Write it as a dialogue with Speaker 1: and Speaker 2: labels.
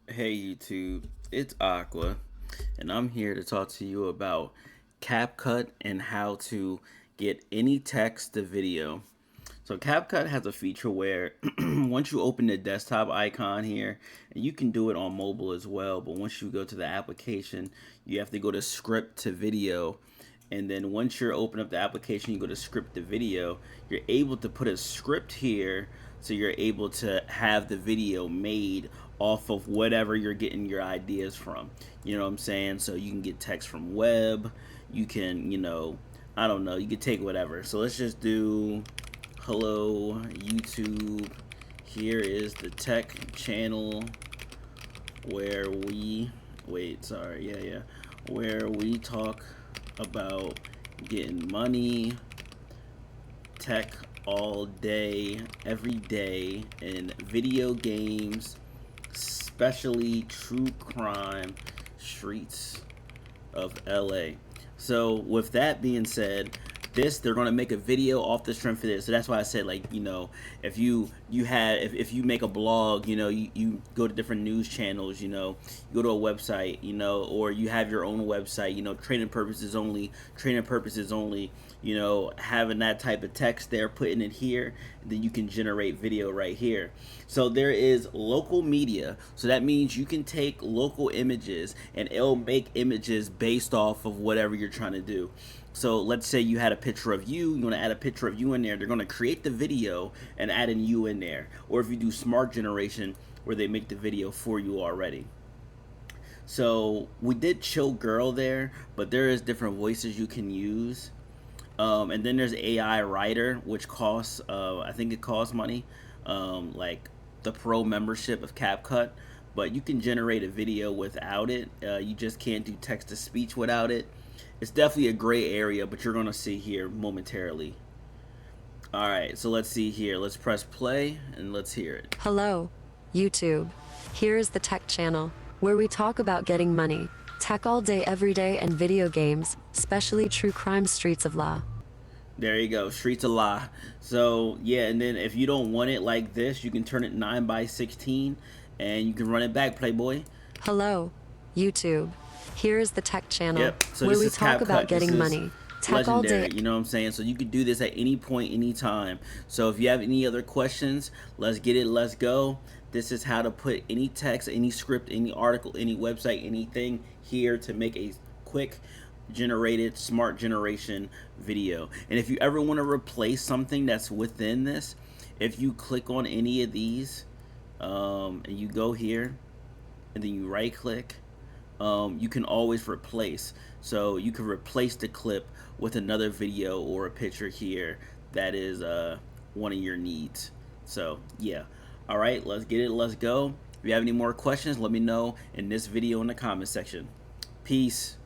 Speaker 1: Hey YouTube, it's Aqua, and I'm here to talk to you about CapCut and how to get any text to video. So CapCut has a feature where once you open the desktop icon here, and you can do it on mobile as well, but once you go to the application, you have to go to script to video. And then once you're open up the application, you go to script to video, you're able to put a script here so you're able to have the video made off of whatever you're getting your ideas from. You know what I'm saying? So you can get text from web, you can, I don't know, you can take whatever. So let's just do hello YouTube. Here is the tech channel where we where we talk about getting money, tech all day, every day, and video games, especially true crime, streets of LA. So with that being said, they're going to make a video off the strength of this. So that's why I said, like, if if you make a blog, you go to different news channels, you go to a website, or you have your own website, training purposes only, having that type of text there, putting it here, then you can generate video right here. So there is local media. So that means you can take local images and it'll make images based off of whatever you're trying to do. So let's say you had a picture of you want to add a picture of you in there. They're going to create the video and add in you in there. Or if you do smart generation, where they make the video for you already. So we did chill girl there, but there is different voices you can use. And then there's AI writer, which costs, I think it costs money, like the pro membership of CapCut. But you can generate a video without it. You just can't do text to speech without it. It's definitely a gray area, but you're gonna see here momentarily. All right, so let's see here. Let's press play and let's hear it.
Speaker 2: Hello, YouTube. Here is the tech channel, where we talk about getting money, tech all day, every day, and video games, especially true crime, streets of law.
Speaker 1: There you go, Streets of Law. So yeah, and then if you don't want it like this, you can turn it 9:16, and you can run it back, Playboy.
Speaker 2: Hello, YouTube. Here is the tech channel,
Speaker 1: Yep. So
Speaker 2: where
Speaker 1: this
Speaker 2: we
Speaker 1: is
Speaker 2: talk about
Speaker 1: CapCut. This
Speaker 2: getting
Speaker 1: is
Speaker 2: money, tech all
Speaker 1: legendary.
Speaker 2: day.
Speaker 1: You know what I'm saying? So you could do this at any point, any time. So if you have any other questions, let's get it. Let's go. This is how to put any text, any script, any article, any website, anything here to make a quick generated smart generation video. And if you ever want to replace something that's within this, if you click on any of these, and you go here and then you right click, you can always replace. So you can replace the clip with another video or a picture here that is one of your needs. So yeah, all right, let's get it. Let's go. If you have any more questions, let me know in this video in the comment section. Peace.